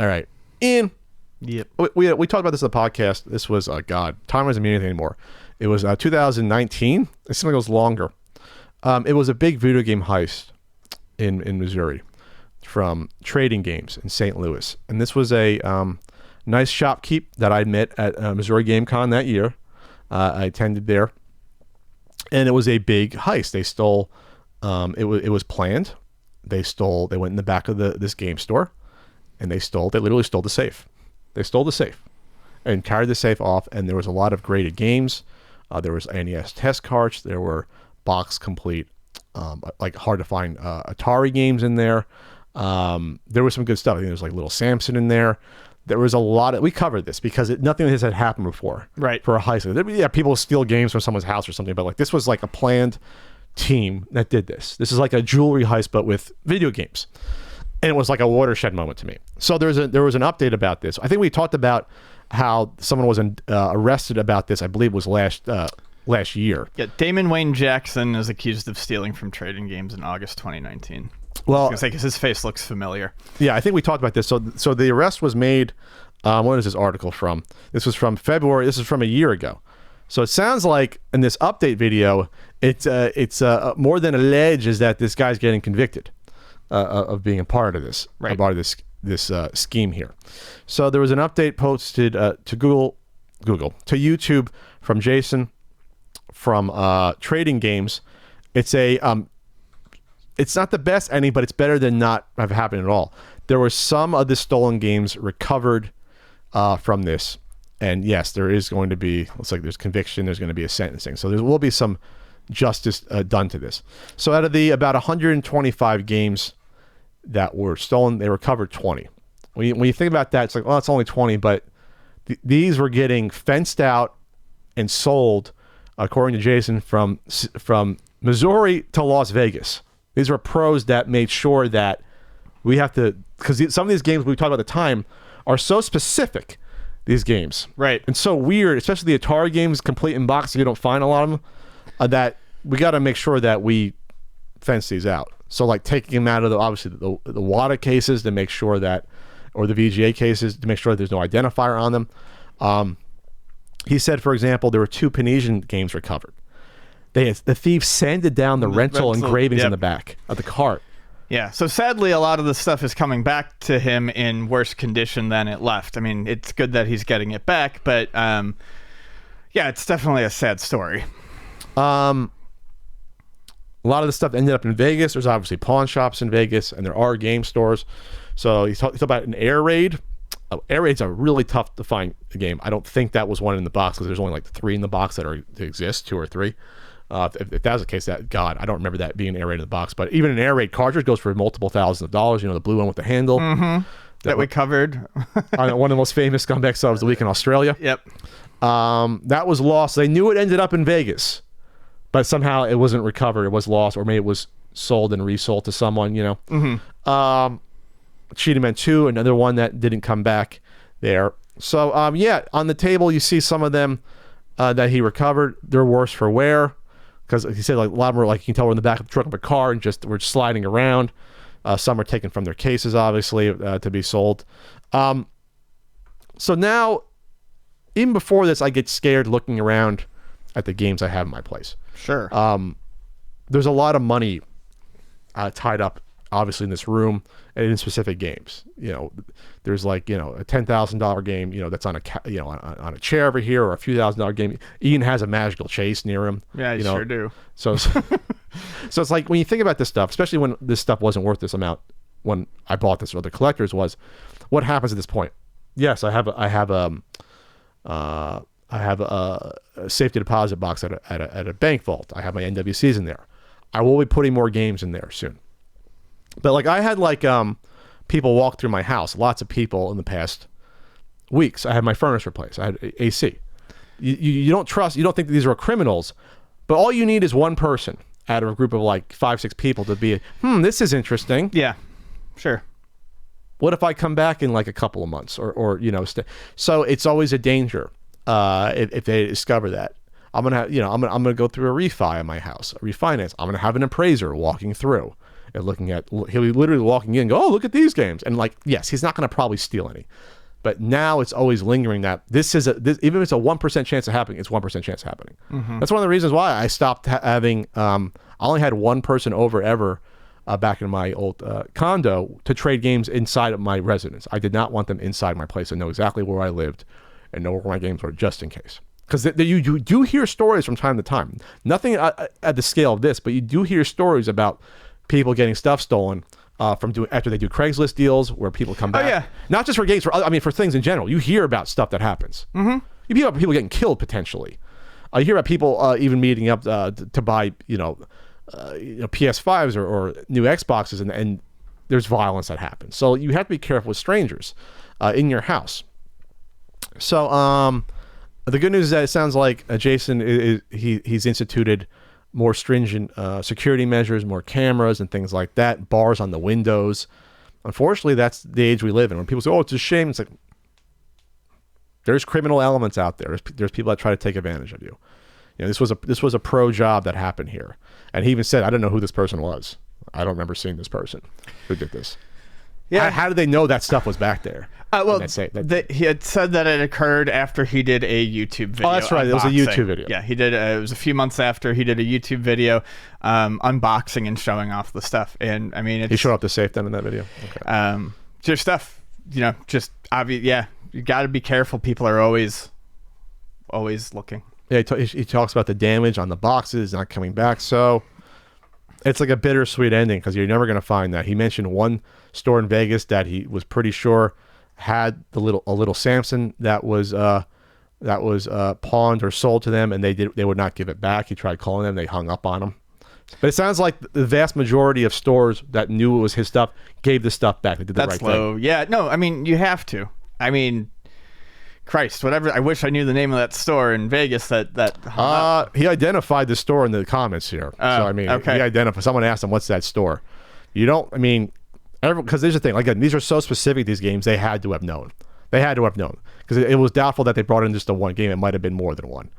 All right. Ian, Yep. we talked about this in the podcast. This was, God, time doesn't mean anything anymore. It was 2019. It seems like it was longer. It was a big video game heist in Missouri from Trading Games in St. Louis. And this was a nice shopkeep that I met at Missouri Game Con that year. I attended there. And it was a big heist. They stole, it was planned. They went in the back of this game store and they literally stole the safe. They stole the safe and carried the safe off. And there was a lot of graded games. There was NES test carts. There were box complete, like hard to find Atari games in there. There was some good stuff. I think there was like Little Samson in there. There was a lot of, we covered this because nothing like this had happened before. Right. For a heist. Yeah, people steal games from someone's house or something, but like this was like a planned team that did this. This is like a jewelry heist, but with video games. And it was like a watershed moment to me. So there was an update about this. I think we talked about how someone was arrested about this. I believe was last year. Yeah, Damon Wayne Jackson is accused of stealing from Trading Games in August 2019. Well, because his face looks familiar. Yeah, I think we talked about this. So the arrest was made. What is this article from? This was from February. This is from a year ago. So it sounds like in this update video, it's more than alleges that this guy's getting convicted of being a part of this, right. a part of this scheme here. So there was an update posted to Google, to YouTube from Jason from Trading Games. It's not the best ending, but it's better than not have happened at all. There were some of the stolen games recovered from this. And yes, there is going to be, looks like there's conviction, there's going to be a sentencing. So there will be some justice done to this. So out of the about 125 games that were stolen, they recovered 20. When you think about that, it's like, well, it's only 20, but these were getting fenced out and sold, according to Jason, from Missouri to Las Vegas. These were pros that made sure that we have to, because some of these games we talked about at the time are so specific, these games. Right. And so weird, especially the Atari games, complete in box, you don't find a lot of them, that we got to make sure that we fence these out. So like taking them out of obviously the WADA cases to make sure that, or the VGA cases to make sure that there's no identifier on them. He said, for example, there were 2 Panesian games recovered. The thieves sanded down the rental engravings in the back of the cart. Yeah, so sadly, a lot of the stuff is coming back to him in worse condition than it left. I mean, it's good that he's getting it back, but yeah, it's definitely a sad story. A lot of the stuff ended up in Vegas. There's obviously pawn shops in Vegas, and there are game stores. So he talked about an air raid. Air raids are really tough to find a game. I don't think that was one in the box because there's only like 3 in the box that exist, 2 or 3. If that was the case, I don't remember that being an air raid in the box. But even an air raid cartridge goes for multiple thousands of dollars. You know, the blue one with the handle that we covered. One of the most famous scumbag subs of the week in Australia. Yep. That was lost. They knew it ended up in Vegas, but somehow it wasn't recovered. It was lost, or maybe it was sold and resold to someone. You know. Cheetah Man 2, another one that didn't come back there. So yeah, on the table you see some of them that he recovered. They're worse for wear. Because he said like a lot of them were like, you can tell we're in the back of the truck of a car and just we're sliding around. Some are taken from their cases, obviously, to be sold. So now, even before this, I get scared looking around at the games I have in my place. Sure. There's a lot of money tied up, obviously, in this room and in specific games. You know, there's like, you know, a $10,000 game, you know, that's on a chair over here, or a few $1,000 game. Ian has a Magical Chase near him. Yeah, you sure do. So it's like when you think about this stuff, especially when this stuff wasn't worth this amount when I bought this, or the collectors was, what happens at this point? Yes, I have a safety deposit box at a bank vault. I have my NWCs in there. I will be putting more games in there soon. But like I had like people walk through my house, lots of people in the past weeks. I had my furnace replaced. I had AC. You don't trust, you don't think that these are criminals, but all you need is one person out of a group of like 5-6 people to be, this is interesting. Yeah, sure. What if I come back in like a couple of months or you know, so it's always a danger if they discover that. I'm gonna go through a refi in my house, a refinance. I'm gonna have an appraiser walking through. and looking at, he'll be literally walking in and go, oh, look at these games. And like, yes, he's not going to probably steal any. But now it's always lingering that even if it's a 1% chance of happening, it's 1% chance of happening. That's one of the reasons why I stopped having, I only had one person over ever back in my old condo to trade games inside of my residence. I did not want them inside my place and know exactly where I lived and know where my games were just in case. Because you do hear stories from time to time. Nothing at the scale of this, but you do hear stories about people getting stuff stolen after they do Craigslist deals where people come back. Oh, yeah. Not just for games, for things in general. You hear about stuff that happens. You hear about people getting killed potentially. You hear about people even meeting up to buy, PS5s or new Xboxes, and there's violence that happens. So you have to be careful with strangers in your house. So the good news is that it sounds like Jason he's instituted more stringent security measures, more cameras and things like that, bars on the windows. Unfortunately, that's the age we live in. When people say, oh, it's a shame, it's like, there's criminal elements out there. There's people that try to take advantage of you. This was a pro job that happened here. And he even said, I don't know who this person was. I don't remember seeing this person who did this. Yeah. How did they know that stuff was back there? He had said that it occurred after he did a YouTube video. Oh, that's right. It was a YouTube video. Yeah, he did. It was a few months after he did a YouTube video unboxing and showing off the stuff. And I mean, he showed up the safe then in that video. Okay. Just stuff, just obvious. Yeah, you got to be careful. People are always looking. Yeah, he talks about the damage on the boxes not coming back. So it's like a bittersweet ending because you're never going to find that. He mentioned one store in Vegas that he was pretty sure had a little Samson that was pawned or sold to them, and they would not give it back. He tried calling them, they hung up on him. But it sounds like the vast majority of stores that knew it was his stuff gave the stuff back. They did the right thing. Yeah, no, I mean, you have to. I mean, Christ, whatever. I wish I knew the name of that store in Vegas that hung up. He identified the store in the comments here. Okay. He identified. Someone asked him, "What's that store?" You don't. I mean, because there's the thing. Again, these are so specific. These games, they had to have known. They had to have known because it was doubtful that they brought in just the one game. It might have been more than one.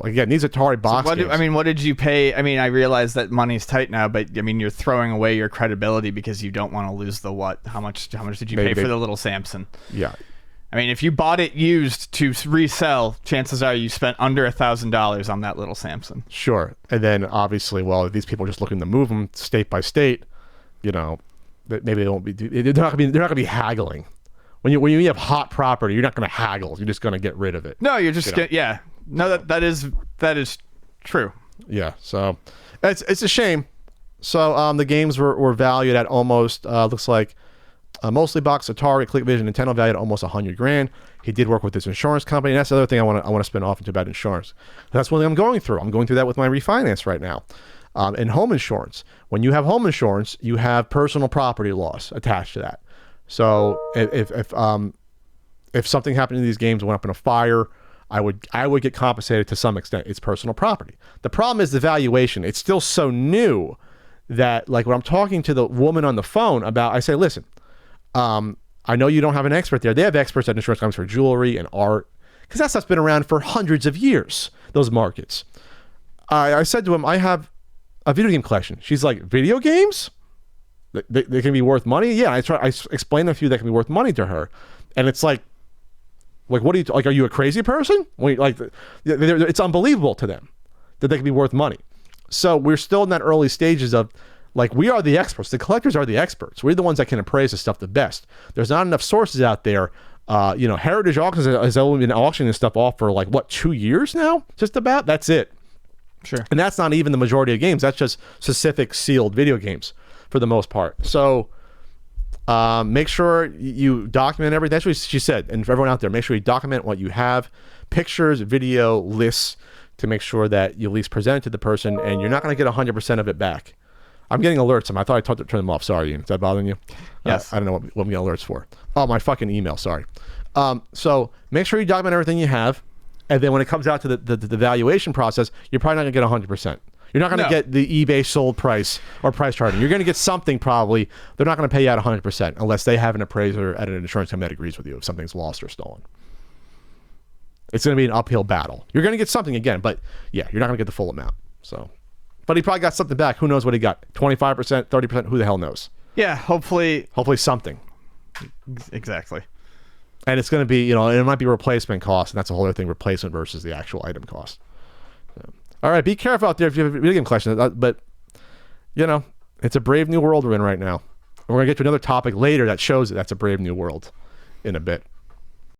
Again, these Atari box games. What did you pay? I mean, I realize that money's tight now, but I mean, you're throwing away your credibility because you don't want to lose the what? How much did you pay for the little Samson? Yeah. I mean, if you bought it used to resell, chances are you spent under $1,000 on that little Samson. Sure. And then obviously, well, these people are just looking to move them state by state, maybe they won't be. They're not going to be haggling. When you have hot property, you're not going to haggle. You're just going to get rid of it. No, you're just yeah. No, that is true. Yeah. So it's a shame. So the games were valued at almost looks like. Mostly box, Atari, ColecoVision, Nintendo valued at almost $100,000. He did work with his insurance company. And that's the other thing I want to spin off into about insurance. That's one thing I'm going through. I'm going through that with my refinance right now. And home insurance. When you have home insurance, you have personal property loss attached to that. So if something happened in these games, went up in a fire, I would get compensated to some extent. It's personal property. The problem is the valuation. It's still so new that, like, when I'm talking to the woman on the phone about, I say, listen. I know you don't have an expert there. They have experts at insurance companies for jewelry and art because that stuff's been around for hundreds of years, those markets. I said to him, I have a video game collection. She's like, video games? They can be worth money? Yeah, I explained a few that can be worth money to her. And it's like what are you a crazy person? It's unbelievable to them that they can be worth money. So we're still in that early stages of, we are the experts. The collectors are the experts. We're the ones that can appraise the stuff the best. There's not enough sources out there. Heritage Auctions has only been auctioning this stuff off for 2 years now? Just about? That's it. Sure. And that's not even the majority of games. That's just specific sealed video games for the most part. So make sure you document everything. That's what she said. And for everyone out there, make sure you document what you have. Pictures, video, lists to make sure that you at least present it to the person and you're not going to get 100% of it back. I'm getting alerts. I thought I told to turn them off. Sorry, Ian. Is that bothering you? Yes. I don't know what I'm getting alerts for. Oh, my fucking email. Sorry. So make sure you document everything you have. And then when it comes out to the valuation process, you're probably not going to get 100%. You're not going to get the eBay sold price or price charting. You're going to get something probably. They're not going to pay you out 100% unless they have an appraiser at an insurance company that agrees with you if something's lost or stolen. It's going to be an uphill battle. You're going to get something again, but yeah, you're not going to get the full amount. So But he probably got something back. Who knows what he got? 25%, 30%, who the hell knows? Yeah, hopefully Something. exactly. And it's going to be, it might be replacement cost, and that's a whole other thing, replacement versus the actual item cost. So, all right, be careful out there if you have a video game collection. But, it's a brave new world we're in right now. And we're going to get to another topic later that shows that that's a brave new world in a bit.